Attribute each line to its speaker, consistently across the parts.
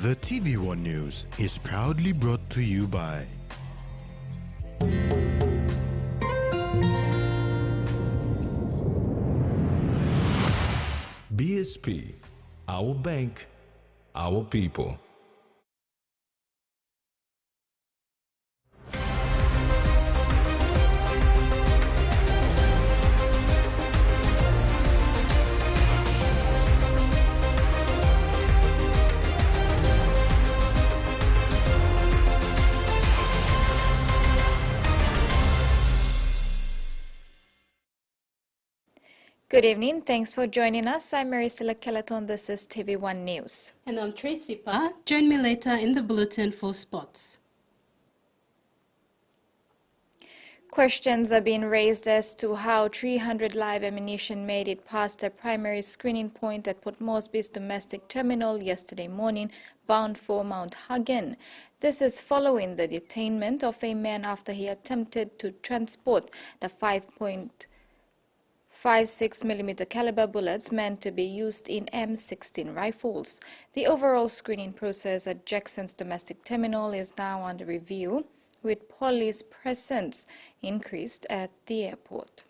Speaker 1: The TVWAN News is proudly brought to you by
Speaker 2: BSP, our bank, our people.
Speaker 3: Good evening. Thanks for joining us. I'm Maricela Kelaton. This is TV1 News.
Speaker 4: And I'm Tracy Pa. Join me later in the bulletin for sports.
Speaker 3: Questions are being raised as to how 300 live ammunition made it past the primary screening point at Port Moresby's domestic terminal yesterday morning, bound for Mount Hagen. This is following the detainment of a man after he attempted to transport the 5.56 mm caliber bullets meant to be used in M16 rifles. The overall screening process at Jackson's domestic terminal is now under review, with police presence increased at the airport.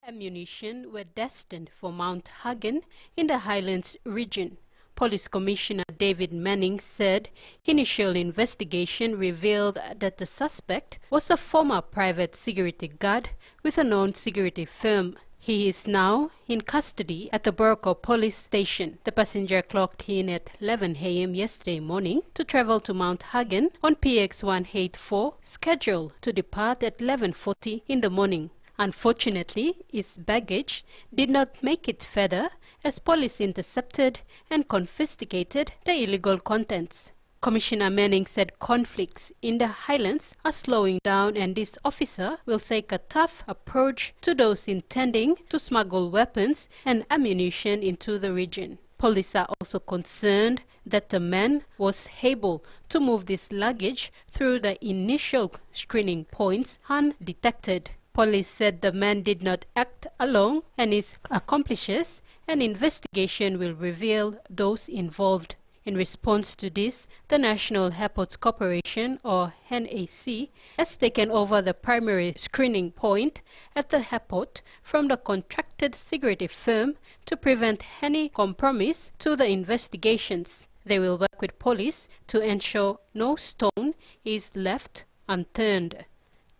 Speaker 4: Ammunition were destined for Mount Hagen in the Highlands region. Police Commissioner David Manning said initial investigation revealed that the suspect was a former private security guard with a known security firm. He is now in custody at the Burko police station. The passenger clocked in at 11 a.m. yesterday morning to travel to Mount Hagen on PX 184, scheduled to depart at 11:40 in the morning. Unfortunately, his baggage did not make it further as police intercepted and confiscated the illegal contents. Commissioner Manning said conflicts in the Highlands are slowing down and this officer will take a tough approach to those intending to smuggle weapons and ammunition into the region. Police are also concerned that the man was able to move this luggage through the initial screening points undetected. Police said the man did not act alone and his accomplices, and investigation will reveal those involved. In response to this, the National Airports Corporation, or NAC, has taken over the primary screening point at the airport from the contracted security firm to prevent any compromise to the investigations. They will work with police to ensure no stone is left unturned.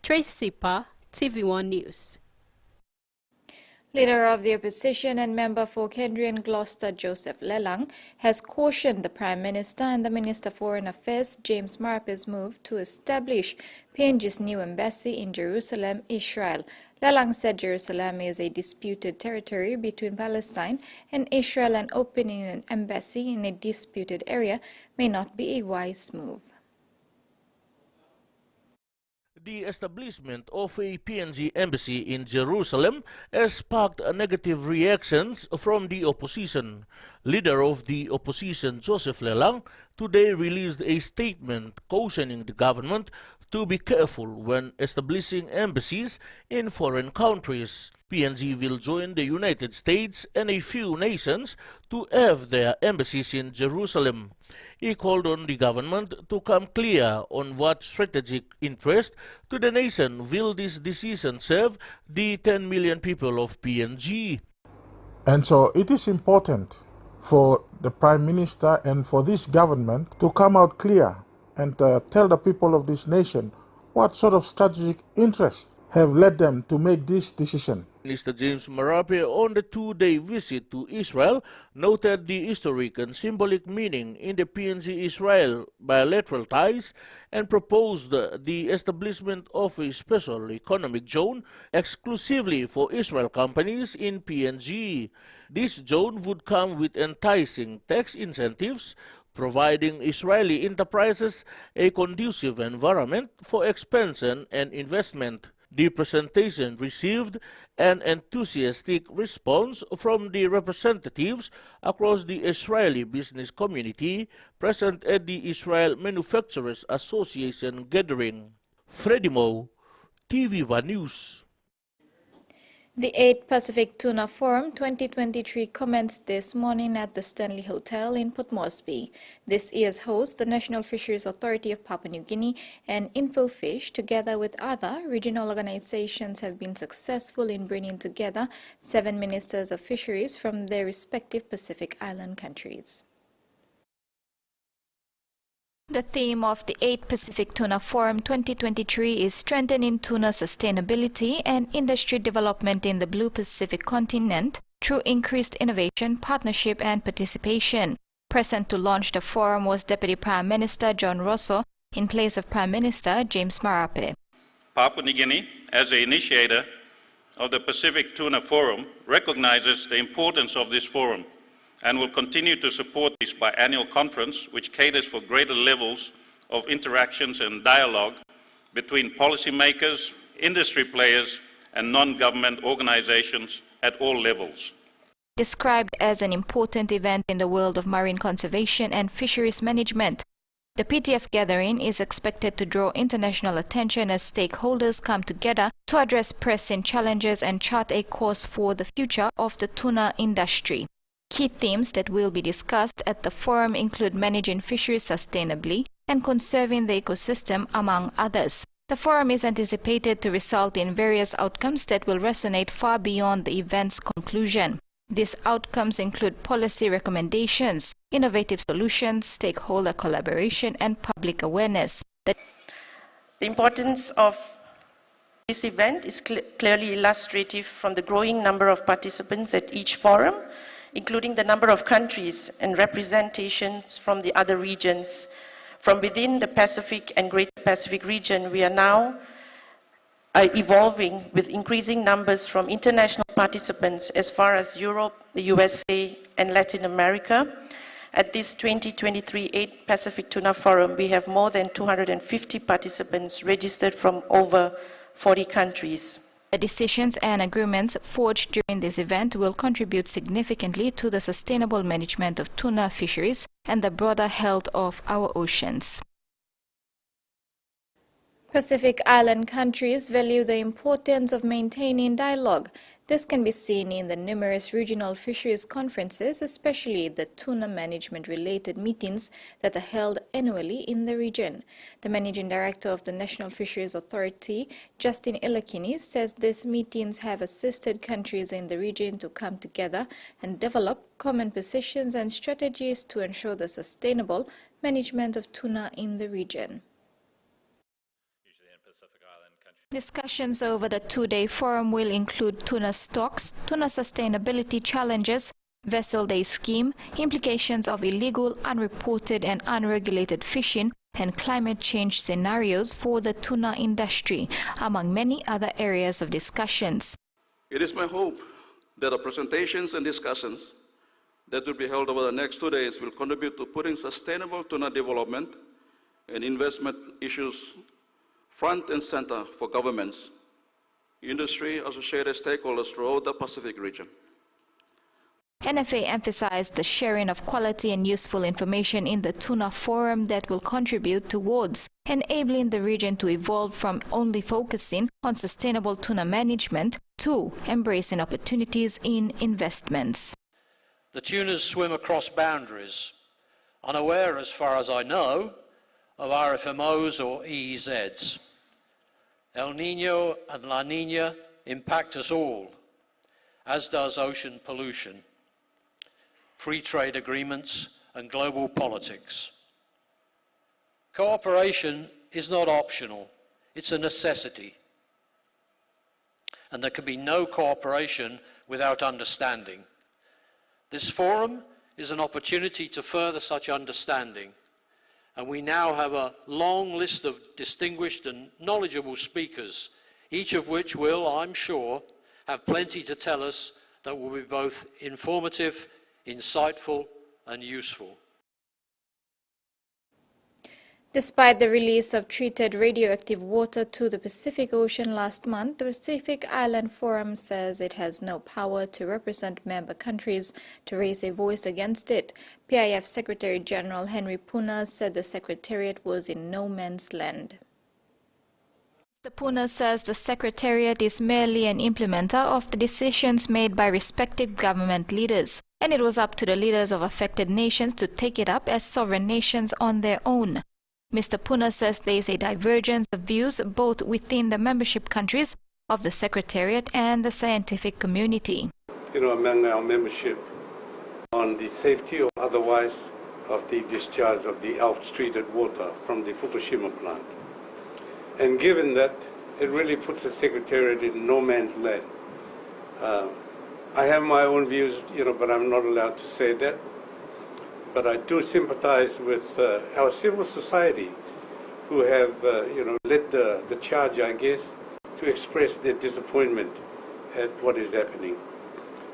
Speaker 4: Tracy Pa, TV1 News.
Speaker 3: Leader of the opposition and member for Kendrian Gloucester Joseph Lelang has cautioned the Prime Minister and the Minister for Foreign Affairs James Marape's move to establish PNG's new embassy in Jerusalem, Israel. Lelang said Jerusalem is a disputed territory between Palestine and Israel, and opening an embassy in a disputed area may not be a wise move.
Speaker 5: The establishment of a PNG embassy in Jerusalem has sparked negative reactions from the opposition. Leader of the opposition, Joseph Lelang, today released a statement cautioning the government to be careful when establishing embassies in foreign countries. PNG will join the United States and a few nations to have their embassies in Jerusalem. He called on the government to come clear on what strategic interest to the nation will this decision serve the 10 million people of PNG.
Speaker 6: And so it is important for the Prime Minister and for this government to come out clear and tell the people of this nation what sort of strategic interests have led them to make this decision.
Speaker 5: Minister James Marape, on the two-day visit to Israel, noted the historic and symbolic meaning in the PNG-Israel bilateral ties and proposed the establishment of a special economic zone exclusively for Israel companies in PNG. This zone would come with enticing tax incentives, providing Israeli enterprises a conducive environment for expansion and investment. The presentation received an enthusiastic response from the representatives across the Israeli business community present at the Israel Manufacturers Association gathering. Freddie Mo, TV1 News.
Speaker 3: The 8th Pacific Tuna Forum 2023 commenced this morning at the Stanley Hotel in Port Moresby. This year's host, the National Fisheries Authority of Papua New Guinea and InfoFish, together with other regional organizations, have been successful in bringing together 7 ministers of fisheries from their respective Pacific Island countries. The theme of the 8th Pacific Tuna Forum 2023 is Strengthening Tuna Sustainability and Industry Development in the Blue Pacific Continent through Increased Innovation, Partnership and Participation. Present to launch the forum was Deputy Prime Minister John Rosso in place of Prime Minister James Marape.
Speaker 7: Papua New Guinea, as the initiator of the Pacific Tuna Forum, recognizes the importance of this forum and will continue to support this biannual conference, which caters for greater levels of interactions and dialogue between policymakers, industry players, and non-government organizations at all levels.
Speaker 3: Described as an important event in the world of marine conservation and fisheries management, the PTF gathering is expected to draw international attention as stakeholders come together to address pressing challenges and chart a course for the future of the tuna industry. Key themes that will be discussed at the forum include managing fisheries sustainably and conserving the ecosystem, among others. The forum is anticipated to result in various outcomes that will resonate far beyond the event's conclusion. These outcomes include policy recommendations, innovative solutions, stakeholder collaboration, and public awareness.
Speaker 8: The importance of this event is clearly illustrative from the growing number of participants at each forum, including the number of countries and representations from the other regions. From within the Pacific and Greater Pacific region, we are now evolving with increasing numbers from international participants as far as Europe, the USA, and Latin America. At this 2023 8th Pacific Tuna Forum, we have more than 250 participants registered from over 40 countries.
Speaker 3: The decisions and agreements forged during this event will contribute significantly to the sustainable management of tuna fisheries and the broader health of our oceans. Pacific Island countries value the importance of maintaining dialogue. This can be seen in the numerous regional fisheries conferences, especially the tuna management-related meetings that are held annually in the region. The Managing Director of the National Fisheries Authority, Justin Ilakini, says these meetings have assisted countries in the region to come together and develop common positions and strategies to ensure the sustainable management of tuna in the region. Discussions over the two-day forum will include tuna stocks, tuna sustainability challenges, vessel day scheme, implications of illegal, unreported and unregulated fishing, and climate change scenarios for the tuna industry, among many other areas of discussions.
Speaker 9: It is my hope that the presentations and discussions that will be held over the next 2 days will contribute to putting sustainable tuna development and investment issues front and center for governments, industry, associated stakeholders throughout the Pacific region.
Speaker 3: NFA emphasized the sharing of quality and useful information in the Tuna Forum that will contribute towards enabling the region to evolve from only focusing on sustainable tuna management to embracing opportunities in investments.
Speaker 10: The tunas swim across boundaries, unaware, as far as I know, of RFMOs or EEZs. El Niño and La Niña impact us all, as does ocean pollution, free trade agreements, and global politics. Cooperation is not optional, it's a necessity. And there can be no cooperation without understanding. This forum is an opportunity to further such understanding. And we now have a long list of distinguished and knowledgeable speakers, each of which will, I'm sure, have plenty to tell us that will be both informative, insightful, and useful.
Speaker 3: Despite the release of treated radioactive water to the Pacific Ocean last month, the Pacific Island Forum says it has no power to represent member countries to raise a voice against it. PIF Secretary General Henry Puna said the Secretariat was in no man's land. Mr. Puna says the Secretariat is merely an implementer of the decisions made by respective government leaders, and it was up to the leaders of affected nations to take it up as sovereign nations on their own. Mr. Puna says there is a divergence of views both within the membership countries of the Secretariat and the scientific community.
Speaker 11: Among our membership on the safety or otherwise of the discharge of the out-treated water from the Fukushima plant. And given that, it really puts the Secretariat in no man's land. I have my own views, but I'm not allowed to say that. But I do sympathize with our civil society who have, led the charge, I guess, to express their disappointment at what is happening.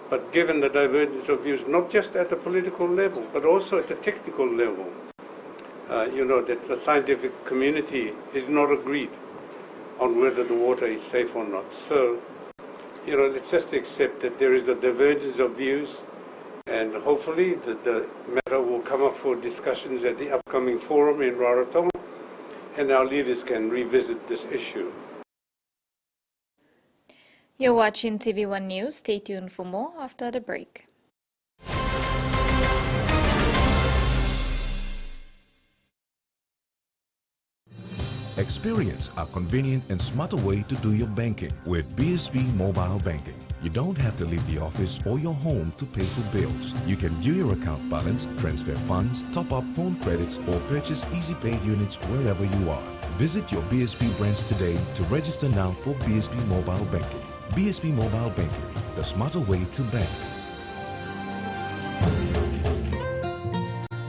Speaker 11: But given the divergence of views, not just at the political level, but also at the technical level, that the scientific community is not agreed on whether the water is safe or not. So, let's just accept that there is a divergence of views, and hopefully the matter will come up for discussions at the upcoming forum in Rarotonga, and our leaders can revisit this issue.
Speaker 3: You're watching TV1 News. Stay tuned for more after the break.
Speaker 2: Experience a convenient and smarter way to do your banking with BSP Mobile Banking. You don't have to leave the office or your home to pay for bills. You can view your account balance, transfer funds, top up phone credits, or purchase Easy Pay units wherever you are. Visit your BSP branch today to register now for BSP Mobile Banking. BSP Mobile Banking, the smarter way to bank.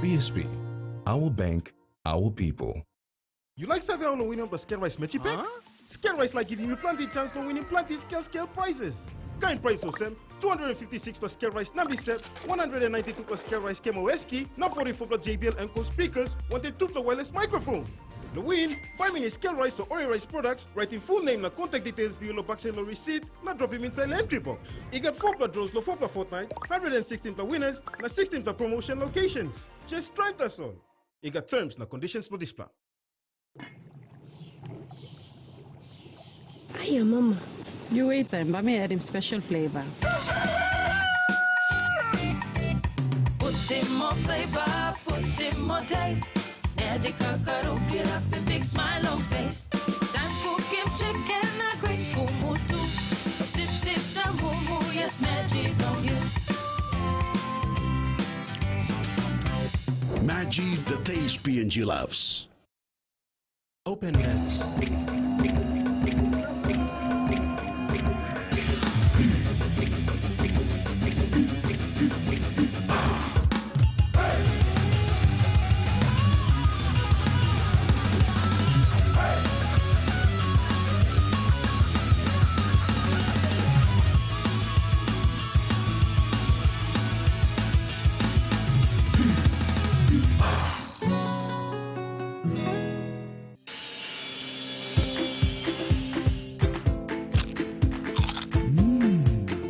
Speaker 2: BSP, our bank, our people.
Speaker 12: You like serving on winning plus scale rice mechi pack? Scale rice like giving you plenty chance to winning plenty scale prizes. Kind price of them 256 plus scale rice Nabi set, 192 plus scale rice Kemo Eski, not 44 plus JBL and Co speakers, 102 plus wireless microphone. The win, buy me scale rice or oil rice products, writing full name na contact details below box and receipt, not drop him inside the entry box. You get 4 plus draws, 4 plus fortnight, 116 plus winners, na 16 plus promotion locations. Just try us all. You got terms na conditions for this plan.
Speaker 13: Hiya, Mama. You wait time, but me add him special flavor.
Speaker 14: Put in more flavor, put in more taste. Magical cuddle, get up and big smile on face. Time for Kim chicken, a great fumu too. Sip, sip, the moo, yes, magic on you.
Speaker 15: Maggi, the taste PNG loves.
Speaker 16: Open lens.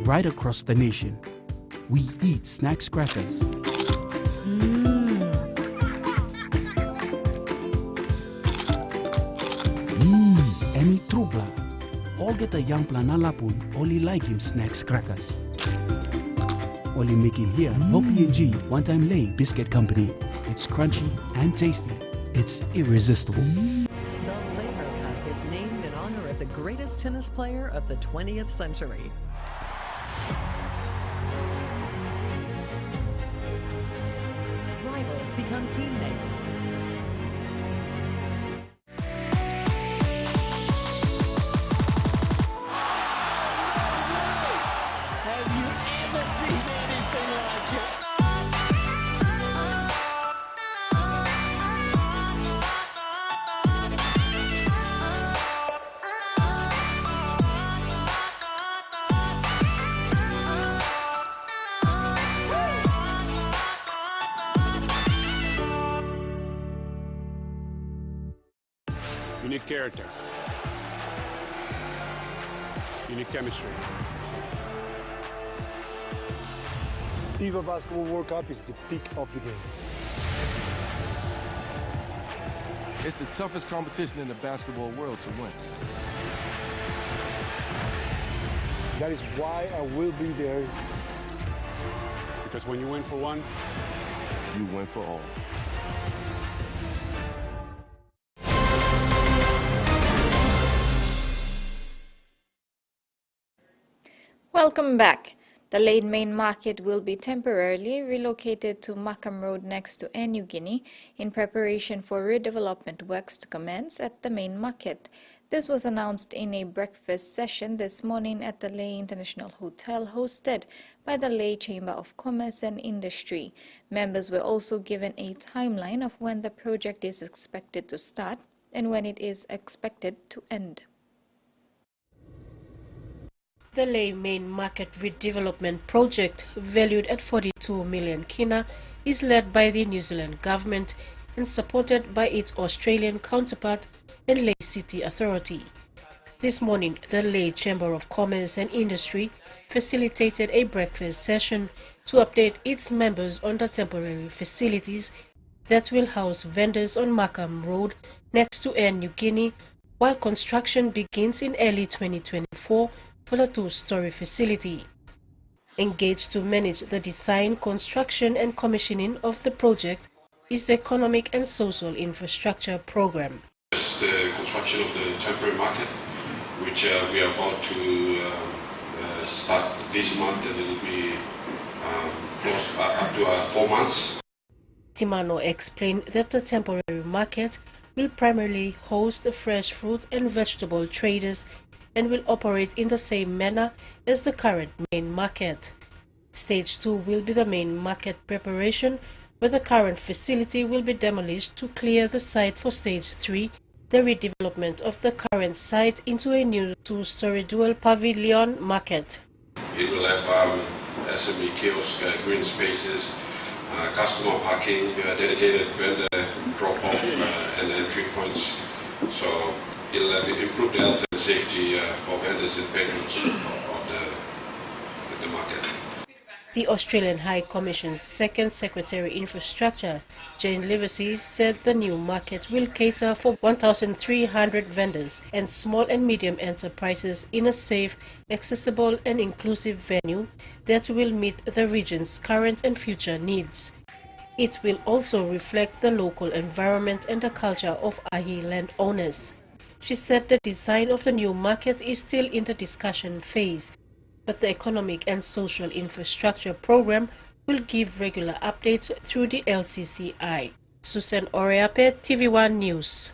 Speaker 17: Right across the nation, we eat snacks crackers. Emi trubla. All get a young planalapun, only like him snacks crackers. Only make him here, no PNG, one-time lay biscuit company. It's crunchy and tasty. It's irresistible.
Speaker 18: The Laver Cup is named in honor of the greatest tennis player of the 20th century. Rivals become teammates.
Speaker 14: Have you ever seen anything like it?
Speaker 19: Unique character. Unique chemistry.
Speaker 20: FIBA Basketball World Cup is the peak of the game.
Speaker 21: It's the toughest competition in the basketball world to win.
Speaker 20: That is why I will be there.
Speaker 19: Because when you win for one,
Speaker 21: you win for all.
Speaker 3: Welcome back. The Lane Main Market will be temporarily relocated to Makam Road next to Air Niugini in preparation for redevelopment works to commence at the main market. This was announced in a breakfast session this morning at the Leh International Hotel hosted by the Leh Chamber of Commerce and Industry. Members were also given a timeline of when the project is expected to start and when it is expected to end.
Speaker 22: The Leh Main Market Redevelopment Project, valued at 42 million kina, is led by the New Zealand government and supported by its Australian counterpart and Leh City Authority. This morning, the Leh Chamber of Commerce and Industry facilitated a breakfast session to update its members on the temporary facilities that will house vendors on Makam Road next to Air Niugini, while construction begins in early 2024 for the two-story facility. Engaged to manage the design, construction and commissioning of the project is the Economic and Social Infrastructure Program.
Speaker 23: It's the construction of the temporary market, which we are about to start this month, and it will be close up to 4 months.
Speaker 22: Timano explained that the temporary market will primarily host fresh fruit and vegetable traders and will operate in the same manner as the current main market. Stage 2 will be the main market preparation, where the current facility will be demolished to clear the site for Stage 3, the redevelopment of the current site into a new two-story dual pavilion market.
Speaker 23: It will have SME kiosk, green spaces, customer parking, dedicated vendor drop-off and entry points. So it'll improve the health and safety for vendors and patrons of the market.
Speaker 22: The Australian High Commission's Second Secretary Infrastructure, Jane Livesey, said the new market will cater for 1,300 vendors and small and medium enterprises in a safe, accessible and inclusive venue that will meet the region's current and future needs. It will also reflect the local environment and the culture of Ahi landowners. She said the design of the new market is still in the discussion phase, but the Economic and Social Infrastructure Program will give regular updates through the LCCI. Susan Oreape, TVWAN News.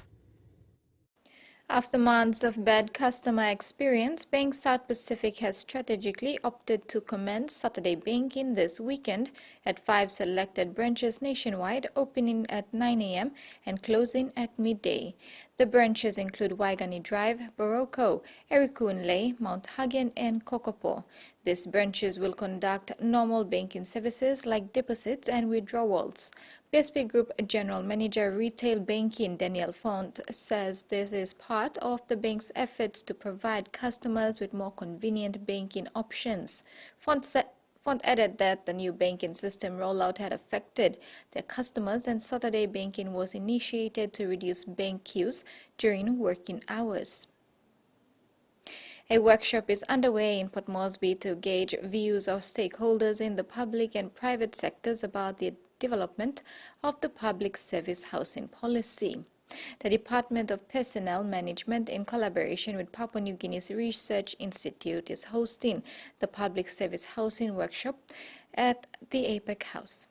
Speaker 3: After months of bad customer experience, Bank South Pacific has strategically opted to commence Saturday banking this weekend at 5 selected branches nationwide, opening at 9 a.m. and closing at midday. The branches include Waigani Drive, Boroko, Erikuunle, Mount Hagen, and Kokopo. These branches will conduct normal banking services like deposits and withdrawals. BSP Group General Manager Retail Banking Daniel Font says this is part of the bank's efforts to provide customers with more convenient banking options. Font added that the new banking system rollout had affected their customers, and Saturday banking was initiated to reduce bank queues during working hours. A workshop is underway in Port Moresby to gauge views of stakeholders in the public and private sectors about the development of the public service housing policy. The Department of Personnel Management, in collaboration with Papua New Guinea's Research Institute, is hosting the Public Service Housing Workshop at the APEC House.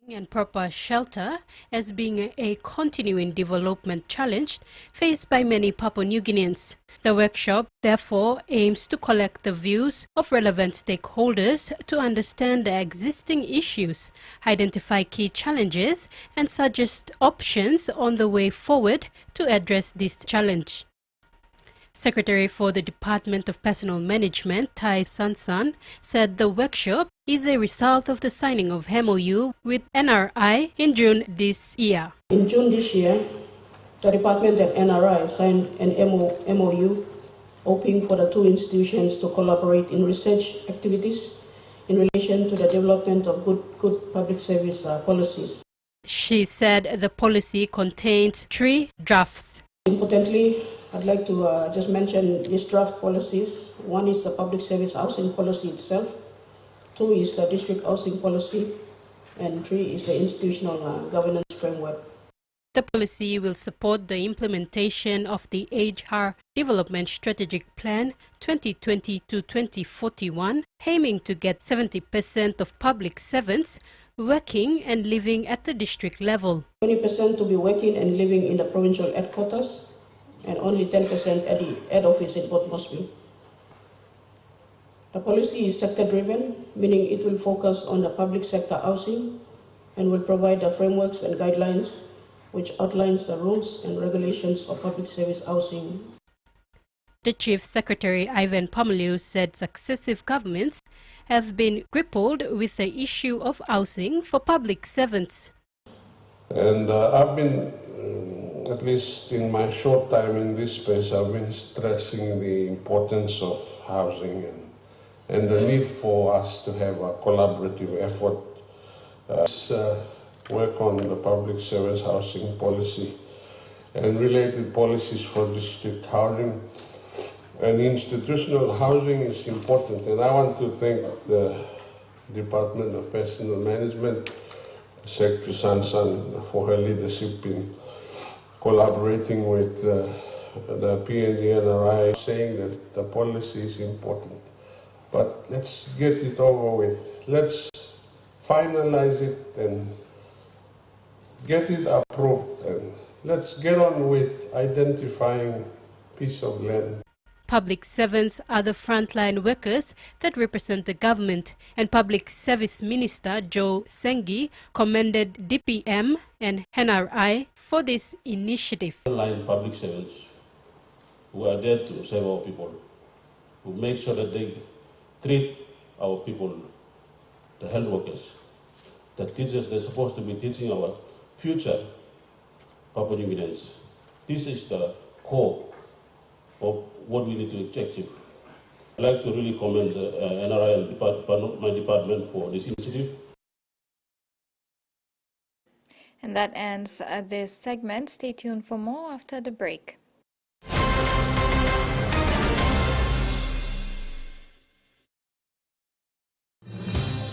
Speaker 4: And proper shelter as being a continuing development challenge faced by many Papua New Guineans. The workshop, therefore, aims to collect the views of relevant stakeholders to understand the existing issues, identify key challenges, and suggest options on the way forward to address this challenge. Secretary for the Department of Personnel Management, Tai Sansan, said the workshop is a result of the signing of MOU with NRI in June this year.
Speaker 24: In June this year, the Department and NRI signed an MOU opening for the two institutions to collaborate in research activities in relation to the development of good public service policies.
Speaker 4: She said the policy contained 3 drafts.
Speaker 24: Importantly, I'd like to just mention these draft policies. One is the public service housing policy itself. 2 is the district housing policy. And 3 is the institutional governance framework.
Speaker 4: The policy will support the implementation of the HR Development Strategic Plan 2020 to 2041, aiming to get 70% of public servants working and living at the district level.
Speaker 24: 20% to be working and living in the provincial headquarters, and only 10% at the head office in Port Moresby. The policy is sector-driven, meaning it will focus on the public sector housing and will provide the frameworks and guidelines which outlines the rules and regulations of public service housing.
Speaker 4: The Chief Secretary Ivan Pomeliu said successive governments have been grappled with the issue of housing for public servants.
Speaker 1: And I've been, at least in my short time in this space, I've been stressing the importance of housing and the need for us to have a collaborative effort. Work on the public service housing policy and related policies for district housing and institutional housing is important. And I want to thank the Department of Personal Management, Secretary Sansan, for her leadership in collaborating with the PNG NRI, saying that the policy is important. But let's get it over with. Let's finalize it and get it approved, and let's get on with identifying piece of land.
Speaker 4: Public servants are the frontline workers that represent the government, and Public Service Minister Joe Sengi commended DPM and NRI for this initiative.
Speaker 5: Frontline public servants who are there to serve our people, who make sure that they treat our people, the health workers, the teachers. They're supposed to be teaching our future Papua New Guineans. This is the core of what we need to achieve. I'd like to really commend the NRI and my department for this initiative.
Speaker 3: And that ends this segment. Stay tuned for more after the break.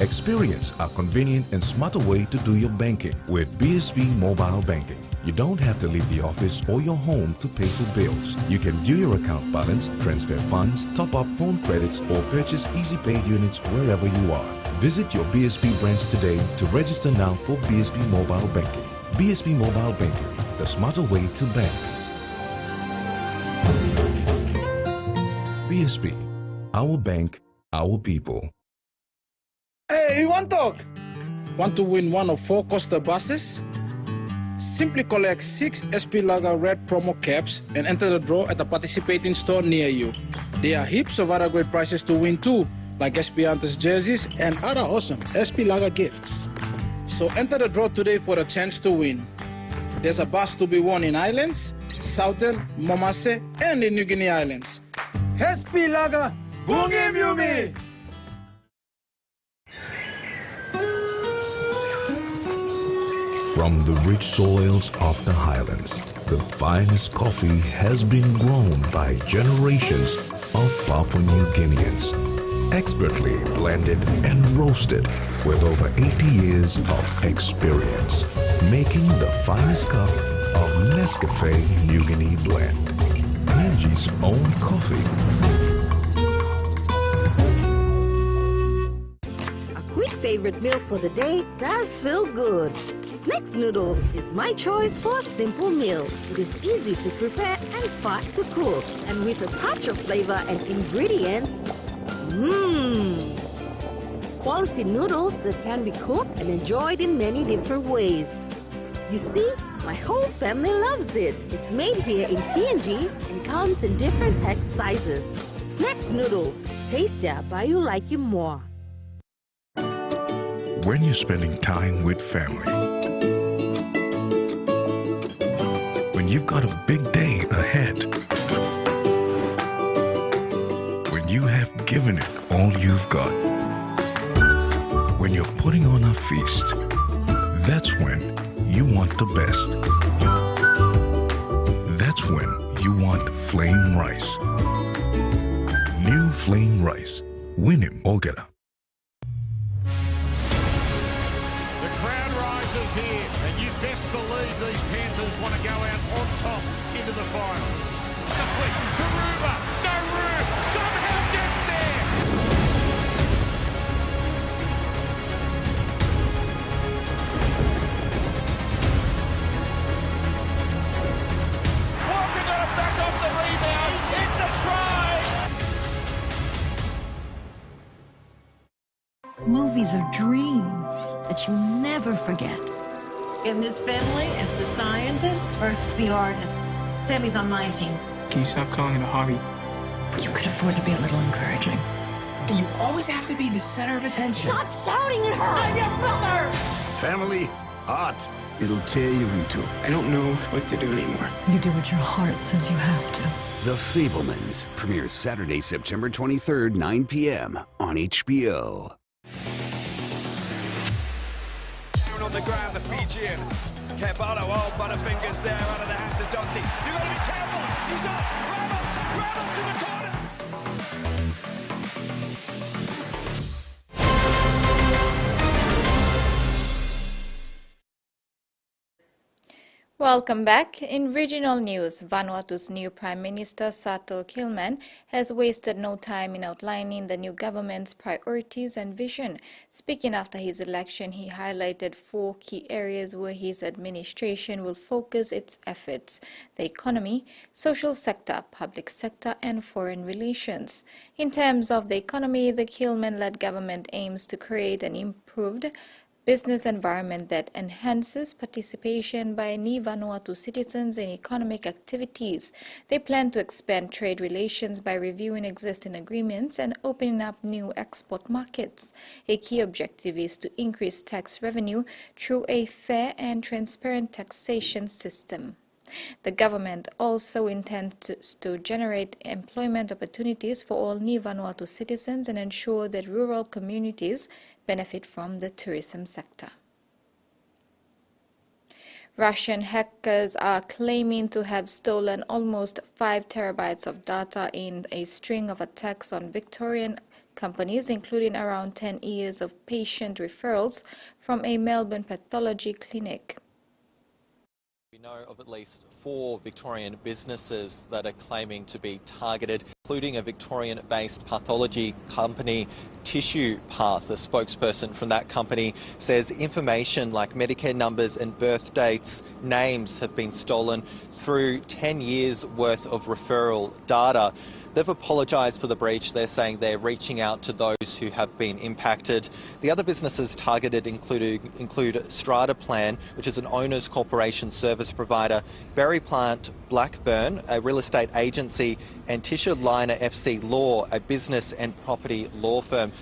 Speaker 2: Experience a convenient and smarter way to do your banking with BSB Mobile Banking. You don't have to leave the office or your home to pay for bills. You can view your account balance, transfer funds, top up phone credits, or purchase easy pay units wherever you are. Visit your BSB branch today to register now for BSB Mobile Banking. BSB Mobile Banking, the smarter way to bank. BSB, our bank, our people.
Speaker 12: Hey, you want to talk? Want to win one of 4 Costa buses? Simply collect 6 SP Lager red promo caps and enter the draw at a participating store near you. There are heaps of other great prizes to win too, like SP Hunters jerseys and other awesome SP Lager gifts. So enter the draw today for a chance to win. There's a bus to be won in Islands, Southern, Momase, and the New Guinea Islands. SP Lager, Bungi Mumi!
Speaker 2: From the rich soils of the highlands, the finest coffee has been grown by generations of Papua New Guineans. Expertly blended and roasted with over 80 years of experience, making the finest cup of Nescafe New Guinea blend. PNG's own coffee.
Speaker 6: A quick favorite meal for the day does feel good. Snacks noodles is my choice for a simple meal. It is easy to prepare and fast to cook. And with a touch of flavor and ingredients, quality noodles that can be cooked and enjoyed in many different ways. You see, my whole family loves it. It's made here in PNG and comes in different pack sizes. Snacks noodles, tastier but you like you more.
Speaker 2: When you're spending time with family, when you've got a big day ahead, when you have given it all you've got, when you're putting on a feast, that's when you want the best. That's when you want Flame Rice. New Flame Rice. Win him all getter.
Speaker 7: The crowd rises here, and you best believe these Panthers want to go out on top into the finals. The flick to Ruba. Nauru somehow gets there. Walker got it back off the rebound. It's a try.
Speaker 8: Movies are dreams that you never forget.
Speaker 9: In this family, it's the scientists versus the artists. Sammy's on my team.
Speaker 10: Can you stop calling it a hobby?
Speaker 8: You could afford to be a little encouraging.
Speaker 10: Do you always have to be the center of attention?
Speaker 8: Stop shouting at her! I'm your mother!
Speaker 15: Family, art. It'll tear you in two.
Speaker 10: I don't know what to do anymore.
Speaker 8: You do what your heart says you have to.
Speaker 25: The Fablemans premieres Saturday, September 23rd, 9 p.m. on HBO.
Speaker 26: On the ground, the Fijian. Kebalo, oh, Butterfingers there out of the hands of Dante. You've got to be careful. He's up. Ramos to the corner.
Speaker 3: Welcome back. In regional news, Vanuatu's new Prime Minister Sato Kilman has wasted no time in outlining the new government's priorities and vision. Speaking after his election, he highlighted 4 key areas where his administration will focus its efforts: the economy, social sector, public sector, and foreign relations. In terms of the economy, the Kilman-led government aims to create an improved business environment that enhances participation by Ni Vanuatu citizens in economic activities. They plan to expand trade relations by reviewing existing agreements and opening up new export markets. A key objective is to increase tax revenue through a fair and transparent taxation system. The government also intends to generate employment opportunities for all Ni Vanuatu citizens and ensure that rural communities benefit from the tourism sector. Russian hackers are claiming to have stolen almost 5 terabytes of data in a string of attacks on Victorian companies, including around 10 years of patient referrals from a Melbourne pathology clinic.
Speaker 27: We know of at least 4 Victorian businesses that are claiming to be targeted, including a Victorian-based pathology company, Tissue Path. A spokesperson from that company says information like Medicare numbers and birth dates, names have been stolen through 10 years worth of referral data. They've apologised for the breach. They're saying they're reaching out to those who have been impacted. The other businesses targeted include Strata Plan, which is an owners corporation service provider, Berry Plant Blackburn, a real estate agency, and Tisha Liner FC Law, a business and property law firm.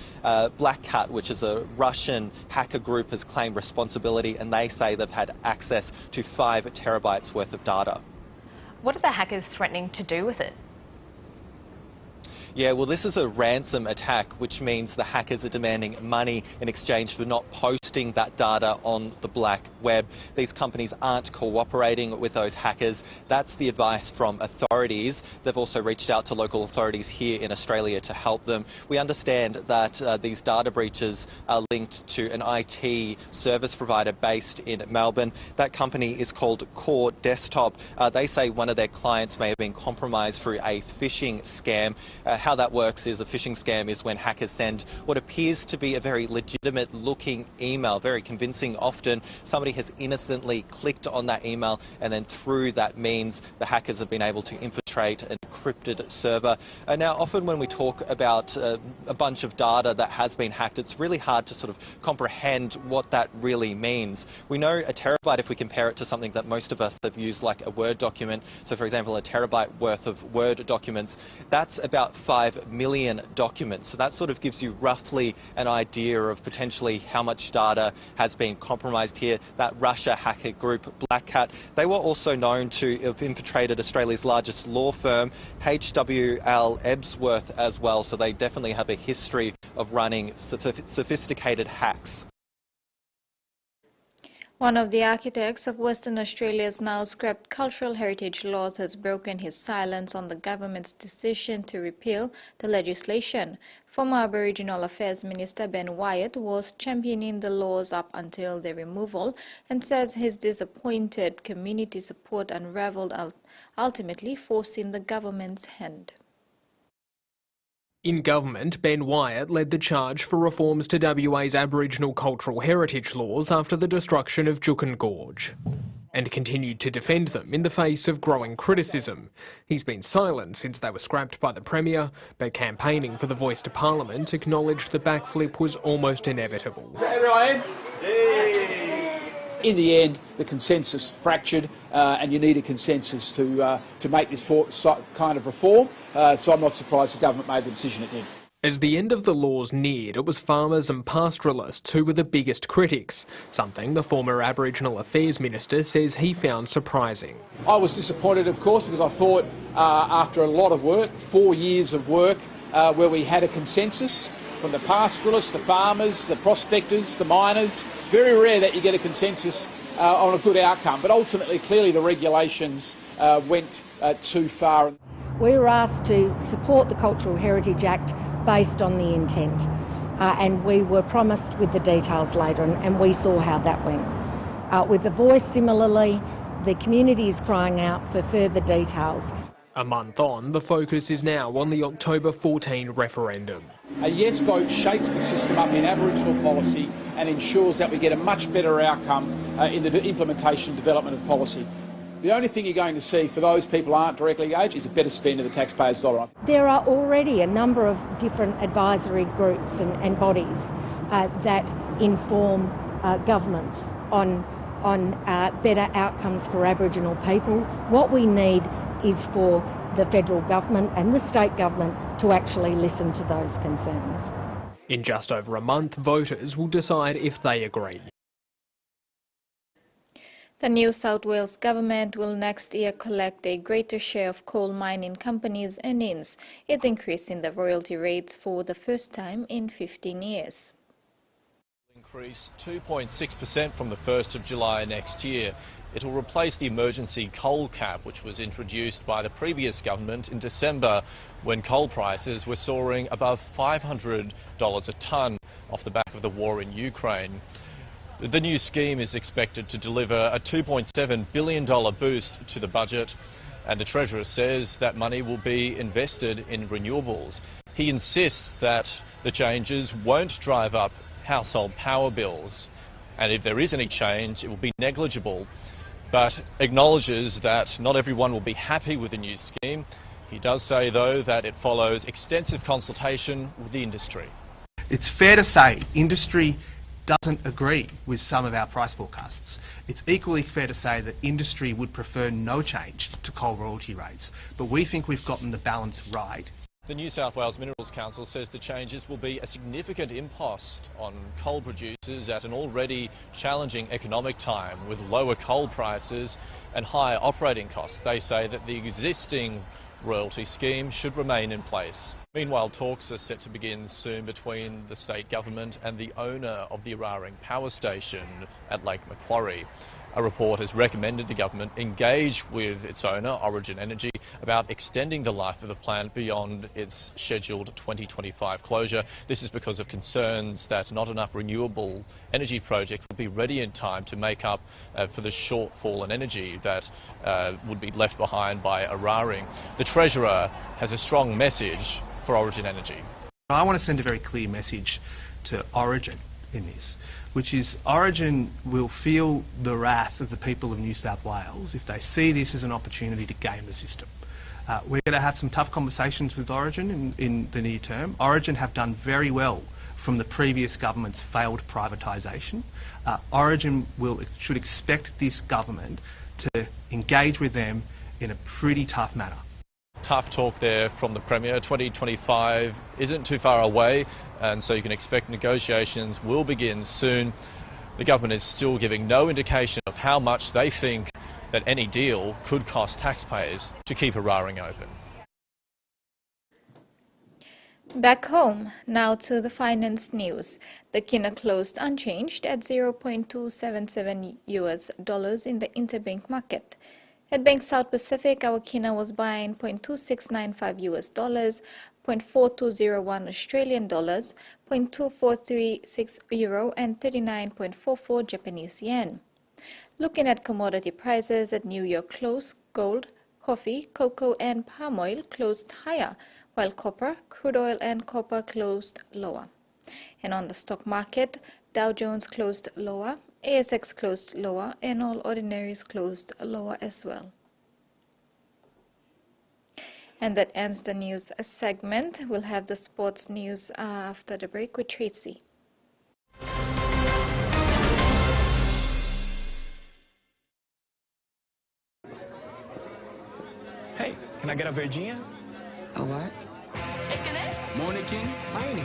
Speaker 27: Black Cat, which is a Russian hacker group, has claimed responsibility, and they say they've had access to 5 terabytes worth of data.
Speaker 28: What are the hackers threatening to do with it?
Speaker 27: Yeah, well, this is a ransom attack, which means the hackers are demanding money in exchange for not posting that data on the black web. These companies aren't cooperating with those hackers. That's the advice from authorities. They've also reached out to local authorities here in Australia to help them. We understand that these data breaches are linked to an IT service provider based in Melbourne. That company is called Core Desktop. They say one of their clients may have been compromised through a phishing scam. How that works is a phishing scam is when hackers send what appears to be a very legitimate looking email, very convincing often. Somebody has innocently clicked on that email, and then through that means the hackers have been able to infiltrate an encrypted server. Now, often when we talk about a bunch of data that has been hacked, it's really hard to sort of comprehend what that really means. We know a terabyte, if we compare it to something that most of us have used, like a Word document. So, for example, a terabyte worth of Word documents, that's about 5 million documents. So that sort of gives you roughly an idea of potentially how much data has been compromised here. That Russia hacker group, Black Cat, they were also known to have infiltrated Australia's largest law firm, HWL Ebsworth, as well. So they definitely have a history of running sophisticated hacks.
Speaker 3: One of the architects of Western Australia's now scrapped cultural heritage laws has broken his silence on the government's decision to repeal the legislation. Former Aboriginal Affairs Minister Ben Wyatt was championing the laws up until their removal and says his disappointed community support unravelled, ultimately forcing the government's hand.
Speaker 11: In government, Ben Wyatt led the charge for reforms to WA's Aboriginal cultural heritage laws after the destruction of Juukan Gorge, and continued to defend them in the face of growing criticism. He's been silent since they were scrapped by the Premier, but campaigning for the voice to Parliament acknowledged the backflip was almost inevitable.
Speaker 13: In the end, the consensus fractured, and you need a consensus to make this kind of reform. So I'm not surprised the government made the decision it did.
Speaker 11: As the end of the laws neared, it was farmers and pastoralists who were the biggest critics, something the former Aboriginal Affairs Minister says he found surprising.
Speaker 13: I was disappointed, of course, because I thought after a lot of work, 4 years of work, where we had a consensus from the pastoralists, the farmers, the prospectors, the miners. Very rare that you get a consensus on a good outcome, but ultimately, clearly the regulations went too far.
Speaker 14: We were asked to support the Cultural Heritage Act based on the intent, and we were promised with the details later, and we saw how that went. With the voice, similarly, the community is crying out for further details.
Speaker 11: A month on, the focus is now on the October 14 referendum.
Speaker 13: A yes vote shapes the system up in Aboriginal policy and ensures that we get a much better outcome in the implementation and development of policy. The only thing you're going to see for those people who aren't directly engaged is a better spend of the taxpayers' dollar.
Speaker 14: There are already a number of different advisory groups and bodies that inform governments on better outcomes for Aboriginal people. What we need is for the federal government and the state government to actually listen to those concerns.
Speaker 11: In just over a month, voters will decide if they agree.
Speaker 3: The New South Wales government will next year collect a greater share of coal mining companies' earnings. It's increasing the royalty rates for the first time in 15 years.
Speaker 16: Increase 2.6% from the 1st of July next year. It will replace the emergency coal cap, which was introduced by the previous government in December when coal prices were soaring above $500 a tonne off the back of the war in Ukraine. The new scheme is expected to deliver a $2.7 billion boost to the budget, and the Treasurer says that money will be invested in renewables. He insists that the changes won't drive up household power bills, and if there is any change, it will be negligible, but acknowledges that not everyone will be happy with the new scheme. He does say, though, that it follows extensive consultation with the industry.
Speaker 17: It's fair to say industry doesn't agree with some of our price forecasts. It's equally fair to say that industry would prefer no change to coal royalty rates, but we think we've gotten the balance right.
Speaker 16: The New South Wales Minerals Council says the changes will be a significant impost on coal producers at an already challenging economic time with lower coal prices and higher operating costs. They say that the existing royalty scheme should remain in place. Meanwhile, talks are set to begin soon between the state government and the owner of the Eraring power station at Lake Macquarie. A report has recommended the government engage with its owner, Origin Energy, about extending the life of the plant beyond its scheduled 2025 closure. This is because of concerns that not enough renewable energy projects will be ready in time to make up for the shortfall in energy that would be left behind by Eraring. The Treasurer has a strong message for Origin Energy.
Speaker 17: I want to send a very clear message to Origin in this, which is Origin will feel the wrath of the people of New South Wales if they see this as an opportunity to game the system. We're going to have some tough conversations with Origin in the near term. Origin have done very well from the previous government's failed privatisation. Origin should expect this government to engage with them in a pretty tough manner.
Speaker 16: Tough talk there from the Premier. 2025 isn't too far away, and so you can expect negotiations will begin soon. The government is still giving no indication of how much they think that any deal could cost taxpayers to keep Eraring open.
Speaker 3: Back home, now to the finance news. The kina closed unchanged at 0.277 US dollars in the interbank market. At Bank South Pacific, our kina was buying 0.2695 US dollars, 0.4201 Australian dollars, 0.2436 euro, and 39.44 Japanese yen. Looking at commodity prices at New York close, gold, coffee, cocoa, and palm oil closed higher, while copper, crude oil, and copper closed lower. And on the stock market, Dow Jones closed lower, ASX closed lower, and all ordinaries closed lower as well. And that ends the news segment. We'll have the sports news after the break with Tracy.
Speaker 10: Hey, can I get a Virginia? A what? Morning King. Heine.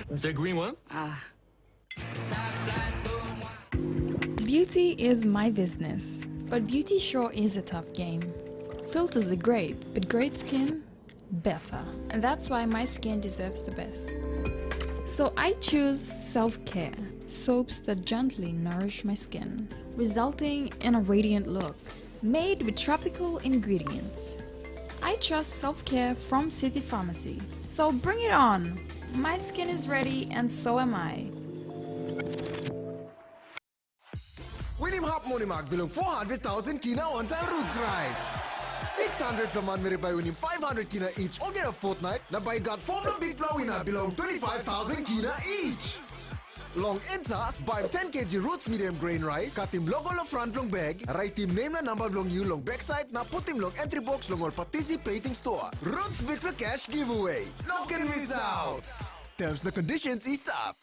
Speaker 10: The green one?
Speaker 1: Beauty is my business, but beauty sure is a tough game. Filters are great, but great skin, better. And that's why my skin deserves the best. So I choose self-care, soaps that gently nourish my skin, resulting in a radiant look, made with tropical ingredients. I trust self-care from City Pharmacy, so bring it on! My skin is ready and so am I.
Speaker 18: Winning Hop Monimak belong 400,000 kina on-time roots rice. 600 per month mere by winning 500 kina each or get a fortnight na by got form ng big blow winner belong 25,000 kina each. Long enta, buy 10 kg roots medium grain rice, katim logo lo front long bag, write team name na number long you long backside na putim long entry box long all participating store. Roots big for cash giveaway. No can miss out. Terms and conditions is up.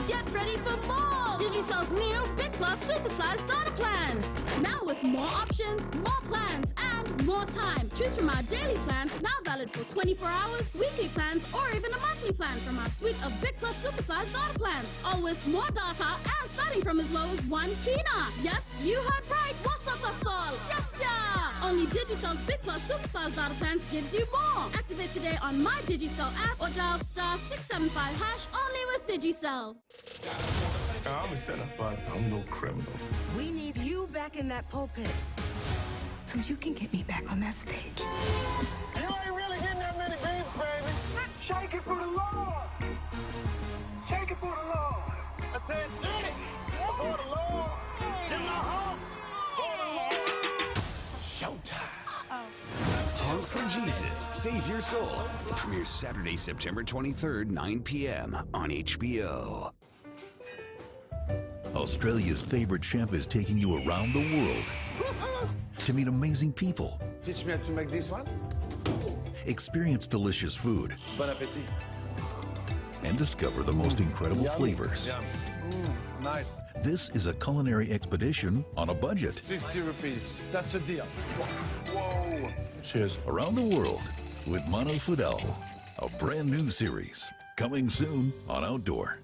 Speaker 6: Get ready for more! Digicell's new Big Plus Supersize Data Plans. Now with more options, more plans, and more time. Choose from our daily plans, now valid for 24 hours, weekly plans, or even a monthly plan from our suite of Big Plus Supersize Data Plans. All with more data and starting from as low as 1 kina. Yes, you heard right. What's up, Asol? Yes, yeah! Only Digicell's Big Plus Supersize Data Plans gives you more. Activate today on My Digicell app or dial *675# only with Digicell.
Speaker 15: I'm a sinner, but I'm no criminal.
Speaker 19: We need you back in that pulpit so you can get me back on that stage.
Speaker 20: You ain't really getting that many beats, baby. Shake it for the Lord. Shake it for the Lord. I said, shake it for the Lord. In my heart. For the Lord.
Speaker 25: Showtime. Honk for Jesus, Save Your Soul. Premieres Saturday, September 23rd, 9 p.m. on HBO.
Speaker 21: Australia's favorite chef is taking you around the world to meet amazing people.
Speaker 20: Teach me how to make this one.
Speaker 21: Experience delicious food.
Speaker 20: Bon appetit.
Speaker 21: And discover the most incredible flavors.
Speaker 20: Yum. Nice.
Speaker 21: This is a culinary expedition on a budget.
Speaker 20: 50 rupees. That's a deal. Whoa.
Speaker 21: Cheers. Around the world with Mano Fidel, a brand new series coming soon on Outdoor.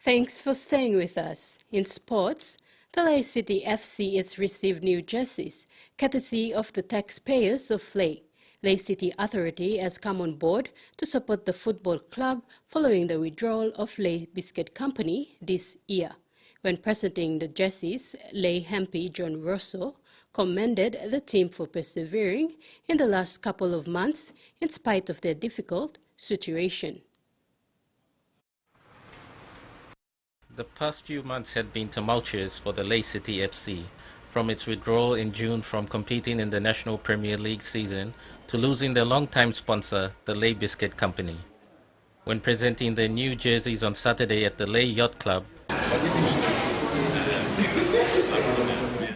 Speaker 4: Thanks for staying with us. In sports, the Leh City FC has received new jerseys, courtesy of the taxpayers of Leh. Leh City Authority has come on board to support the football club following the withdrawal of Leh Biscuit Company this year. When presenting the jerseys, Leh MP John Rosso commended the team for persevering in the last couple of months in spite of their difficult situation.
Speaker 2: The past few months had been tumultuous for the Ley City FC, from its withdrawal in June from competing in the National Premier League season to losing their longtime sponsor, the Ley Biscuit Company. When presenting their new jerseys on Saturday at the Ley Yacht Club,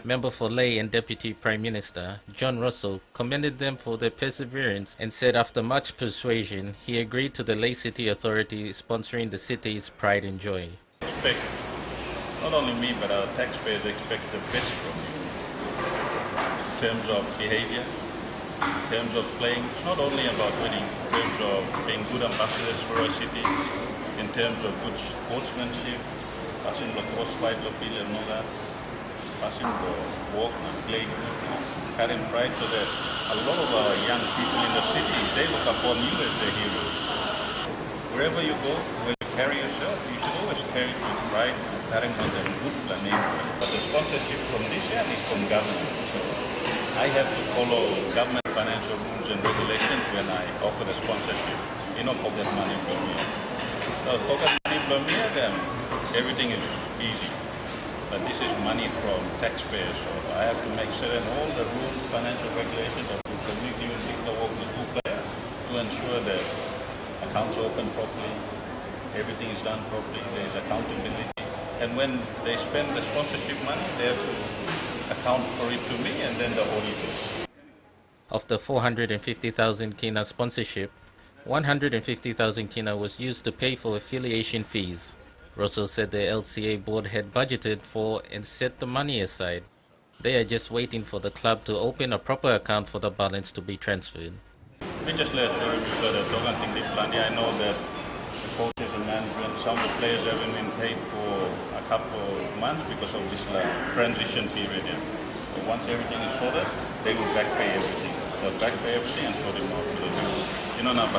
Speaker 2: member for Ley and Deputy Prime Minister John Russell commended them for their perseverance and said after much persuasion he agreed to the Ley City Authority sponsoring the city's pride and joy.
Speaker 5: Expect, not only me but our taxpayers expect the best from you in terms of behavior, in terms of playing. It's not only about winning, in terms of being good ambassadors for our city, in terms of good sportsmanship, passing lacrosse fight, and all that, passing the walk and playing, carrying pride so that a lot of our young people in the city, they look upon you as their heroes. Wherever you go, when you carry yourself, you should always carry with pride, carrying on the good planning. But the sponsorship from this year is from government. So I have to follow government financial rules and regulations when I offer the sponsorship. You know, pocket money from here. So pocket money from here, then everything is easy. But this is money from taxpayers, so I have to make certain all the rules, financial regulations of the community will take the work with two players to ensure that accounts are open properly, everything is done properly, there is accountability. And when they spend the sponsorship money, they have to account for it to me and then the auditors.
Speaker 2: Of the 450,000 kina sponsorship, 150,000 kina was used to pay for affiliation fees. Russell said the LCA board had budgeted for and set the money aside. They are just waiting for the club to open a proper account for the balance to be transferred.
Speaker 5: We just let assure you that I know that the coaches and management, some of the players haven't been paid for a couple of months because of this transition period. Yeah. So once everything is sorted, they will back pay everything. They'll back pay everything and sort it out. You know, I'm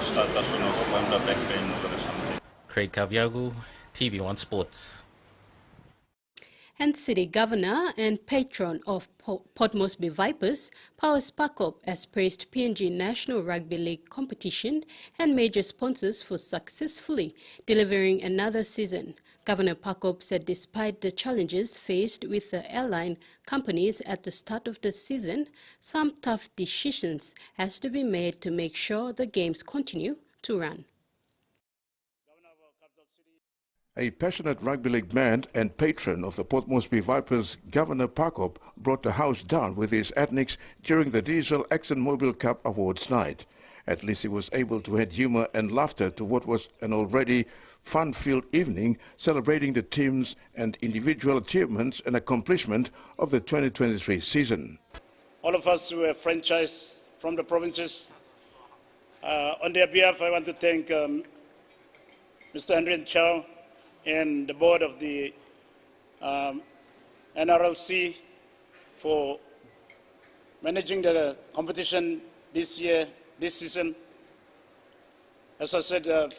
Speaker 5: back paying over something.
Speaker 2: Craig Kaviagu, TVWAN Sports.
Speaker 4: And City Governor and patron of Port Moresby Vipers, Powers Pakop, has praised PNG National Rugby League competition and major sponsors for successfully delivering another season. Governor Pakop said despite the challenges faced with the airline companies at the start of the season, some tough decisions has to be made to make sure the games continue to run.
Speaker 7: A passionate rugby league man and patron of the Port Moresby Vipers, Governor Pakop, brought the house down with his ethnics during the Diesel ExxonMobil Cup Awards night. At least he was able to add humour and laughter to what was an already fun-filled evening, celebrating the teams and individual achievements and accomplishment of the 2023 season.
Speaker 9: All of us who are franchised from the provinces, on their behalf I want to thank Mr. Andrew Chow and the board of the NRLC for managing the competition this year, this season. As I said,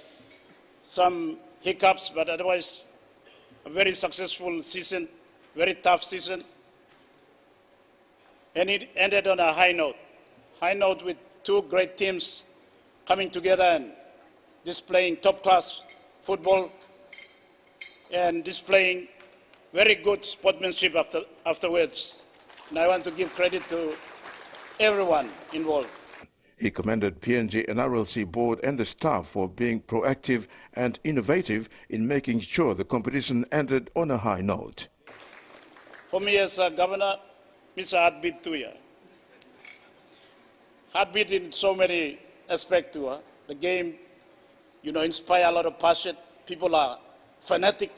Speaker 9: some hiccups, but otherwise a very successful season, very tough season. And it ended on a high note with two great teams coming together and displaying top-class football and displaying very good sportsmanship afterwards. And I want to give credit to everyone involved.
Speaker 7: He commended PNG NRLC board and the staff for being proactive and innovative in making sure the competition ended on a high note.
Speaker 9: For me as a governor, it's a heartbeat too. Yeah. Heartbeat in so many aspects too. The game, inspire a lot of passion. People are fanatic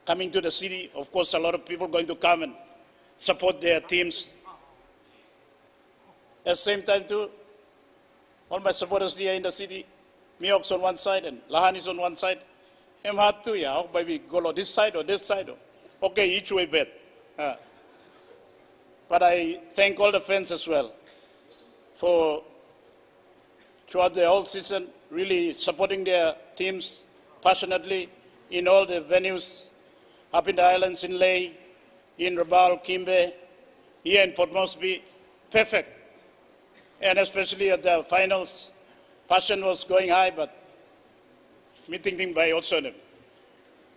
Speaker 9: coming to the city. Of course, a lot of people going to come and support their teams. At the same time too, all my supporters here in the city, Miox on one side and Lahan is on one side. I'm hard too, yeah. How maybe go on this side or this side? Okay, each way bet. But I thank all the fans as well for throughout the whole season really supporting their teams passionately in all the venues up in the islands, in Ley, in Rabaul, Kimbe, here in Port Moresby, perfect. And especially at the finals, passion was going high, but meeting by also them.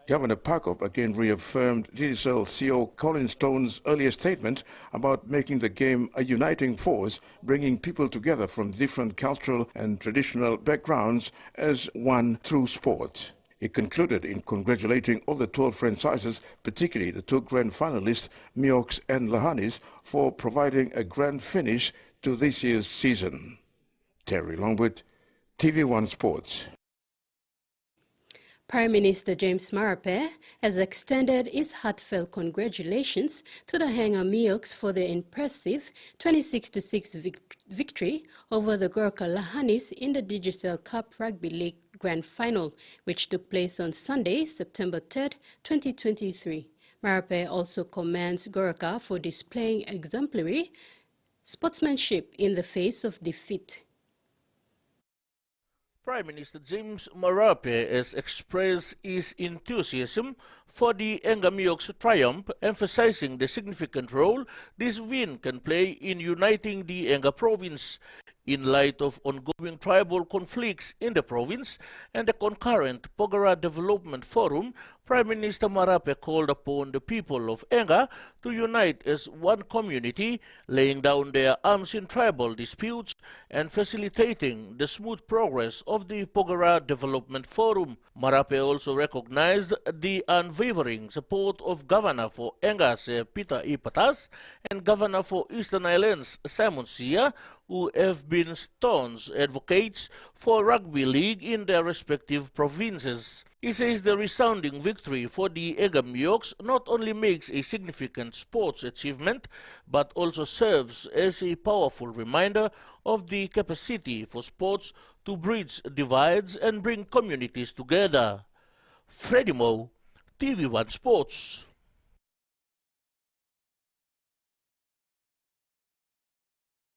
Speaker 7: Governor Parkop again reaffirmed Digicel CEO Colin Stone's earlier statement about making the game a uniting force, bringing people together from different cultural and traditional backgrounds as one through sport. He concluded in congratulating all the 12 franchises, particularly the two grand finalists, Miox and Lahanis, for providing a grand finish to this year's season. Terry Longwood, TV1 Sports.
Speaker 4: Prime Minister James Marape has extended his heartfelt congratulations to the Hanger Miox for their impressive 26-6 victory over the Gorkha Lahanis in the Digicel Cup Rugby League Grand Final, which took place on Sunday, September 3, 2023. Marape also commends Gorkha for displaying exemplary sportsmanship in the face of defeat.
Speaker 8: Prime Minister James Marape has expressed his enthusiasm for the Enga Miox triumph, emphasizing the significant role this win can play in uniting the Enga province. In light of ongoing tribal conflicts in the province and the concurrent Pogara Development Forum, Prime Minister Marape called upon the people of Enga to unite as one community, laying down their arms in tribal disputes and facilitating the smooth progress of the Pogara Development Forum. Marape also recognized the unwavering support of Governor for Enga, Peter Ipatas, and Governor for Eastern Islands, Simon Sia, who have been staunch advocates for rugby league in their respective provinces. He says the resounding victory for the Enga Miox not only makes a significant sports achievement, but also serves as a powerful reminder of the capacity for sports to bridge divides and bring communities together. Freddie Moe, TV1 Sports.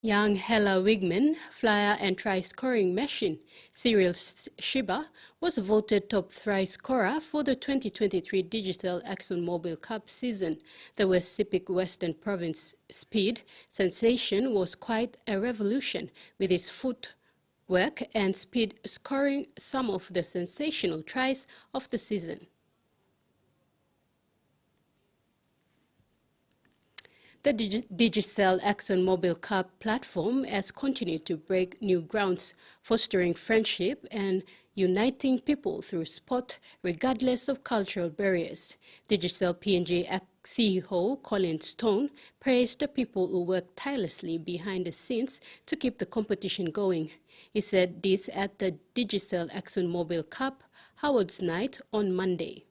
Speaker 4: Young Hella Wigman, flyer and try-scoring machine, Cyril Shiba, was voted top try-scorer for the 2023 Digital ExxonMobil Cup season. The West Sepik Western Province speed sensation was quite a revolution, with his footwork and speed scoring some of the sensational tries of the season. The Digicel ExxonMobil Cup platform has continued to break new grounds, fostering friendship and uniting people through sport regardless of cultural barriers. Digicel PNG CEO Colin Stone praised the people who worked tirelessly behind the scenes to keep the competition going. He said this at the Digicel ExxonMobil Cup Awards Night on Monday.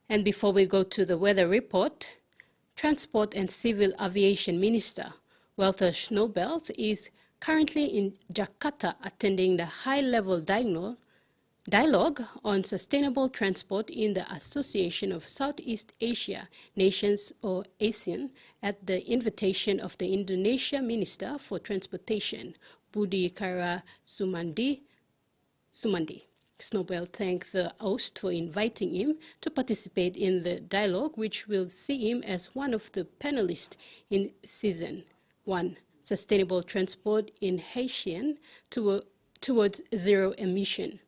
Speaker 4: And before we go to the weather report, Transport and Civil Aviation Minister Walter Snowbelt is currently in Jakarta attending the high-level dialogue on sustainable transport in the Association of Southeast Asia Nations, or ASEAN, at the invitation of the Indonesia Minister for Transportation, Budi Karya Sumandi. Snowbelt thanked the host for inviting him to participate in the dialogue, which will see him as one of the panelists in Season 1, Sustainable Transport in ASEAN towards Zero Emission.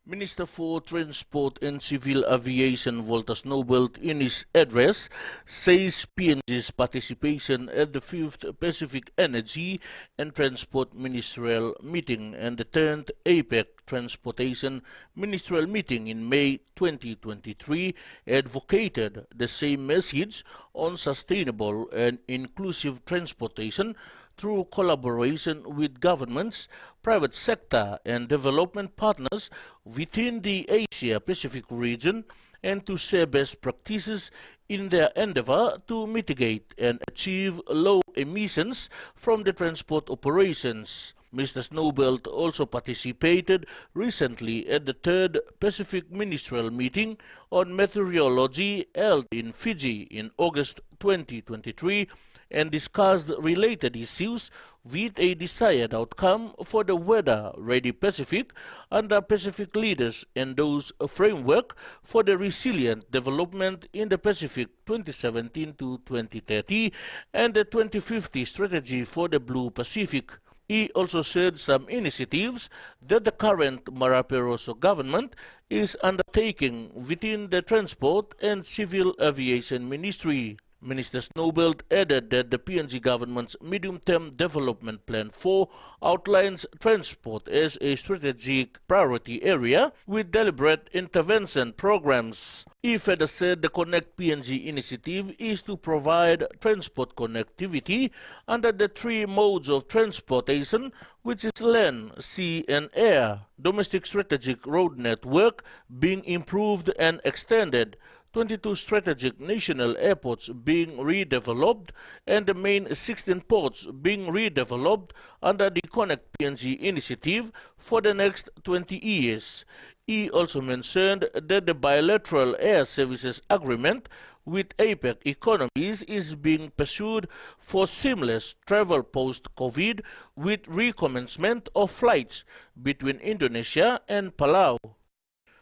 Speaker 8: Minister for Transport and Civil Aviation Walter Snowbelt in his address says PNG's participation at the 5th Pacific Energy and Transport Ministerial Meeting and the 10th APEC Transportation Ministerial Meeting in May 2023 advocated the same message on sustainable and inclusive transportation through collaboration with governments, private sector and development partners within the Asia-Pacific region, and to share best practices in their endeavor to mitigate and achieve low emissions from the transport operations. Mr. Snowbelt also participated recently at the 3rd Pacific Ministerial Meeting on Meteorology held in Fiji in August 2023, and discussed related issues with a desired outcome for the weather-ready Pacific under Pacific leaders endorsed a framework for the resilient development in the Pacific 2017 to 2030 and the 2050 strategy for the Blue Pacific. He also said some initiatives that the current Marape Rosso government is undertaking within the Transport and Civil Aviation Ministry. Minister Snowbelt added that the PNG government's medium-term development plan 4 outlines transport as a strategic priority area with deliberate intervention programs. He further said the Connect PNG initiative is to provide transport connectivity under the 3 modes of transportation, which is land, sea and air. Domestic strategic road network being improved and extended, 22 strategic national airports being redeveloped, and the main 16 ports being redeveloped under the Connect PNG initiative for the next 20 years. He also mentioned that the bilateral air services agreement with APEC economies is being pursued for seamless travel post-COVID with recommencement of flights between Indonesia and Palau.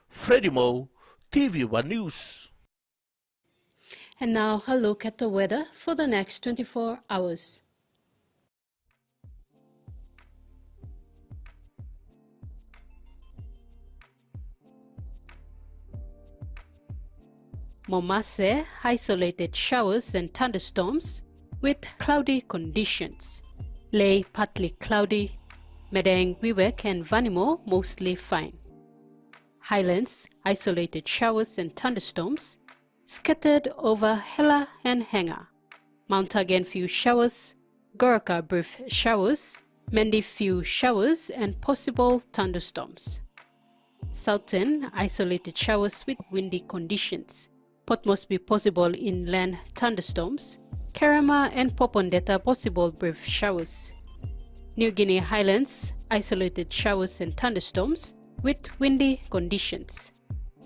Speaker 8: Freddie Mo, TVWAN News.
Speaker 4: And now a look at the weather for the next 24 hours. Momase, isolated showers and thunderstorms with cloudy conditions. Ley, partly cloudy. Medang, Wewak and Vanimo, mostly fine. Highlands, isolated showers and thunderstorms scattered over Hela and Henga. Mount Hagen, few showers. Goroka, brief showers. Mendi, few showers and possible thunderstorms. Southern, isolated showers with windy conditions. Port Moresby, possible inland thunderstorms. Kerama and Popondetta, possible brief showers. New Guinea Highlands, isolated showers and thunderstorms with windy conditions.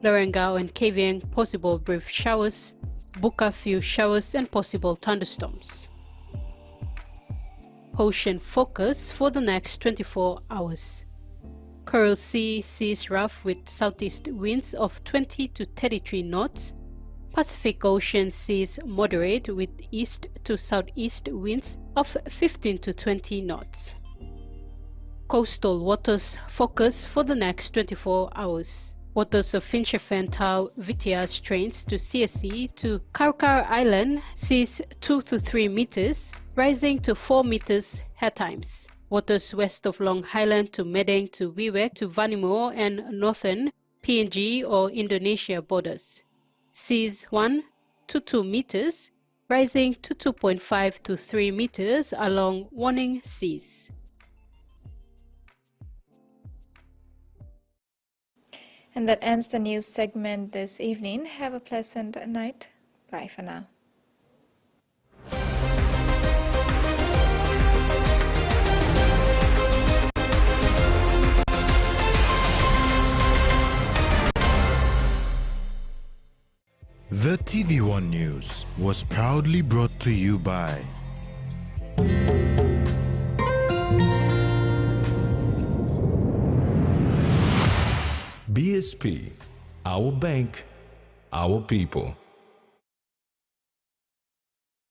Speaker 4: Lorengau and Kavieng, possible brief showers. Buka, few showers and possible thunderstorms. Ocean focus for the next 24 hours. Coral Sea, seas rough with southeast winds of 20 to 33 knots. Pacific Ocean, seas moderate with east to southeast winds of 15 to 20 knots. Coastal waters focus for the next 24 hours. Waters of Finchefan, Tau, Vitia strains to CSE to Kaukar Island, seas 2 to 3 meters, rising to 4 meters at times. Waters west of Long Highland to Medang to Wewak to Vanimo and northern PNG or Indonesia borders. Seas 1 to 2 meters, rising to 2.5 to 3 meters along warning seas.
Speaker 3: And that ends the news segment this evening. Have a pleasant night. Bye for now.
Speaker 12: The TVWAN News was proudly brought to you by BSP, our bank, our people.